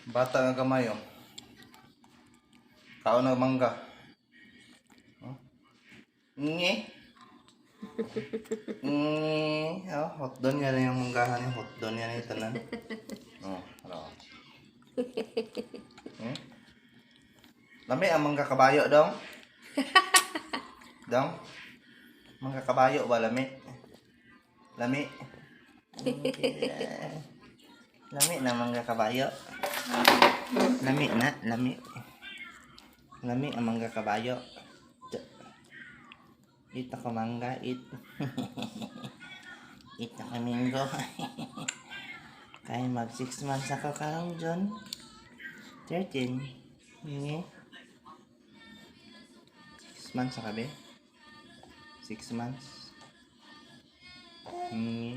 Bata nga kamay, oh. Tao na mangga. Oh. Nge. Oh, hotdon yan yung manggahan yung hotdon yan yung tanan. Oh, ano. Lami ang mangga kabayo dong. Dong. Mangga kabayo ba lami? Lami. Lami na mangga kabayo. Lami na, lami. Lami ang mangga kabayo. Ito ko mangga, ito. Ito ko minggo. Kaya mag 6 months ako karong John. 13. Hindi. 6 months ako be. 6 months. Hindi.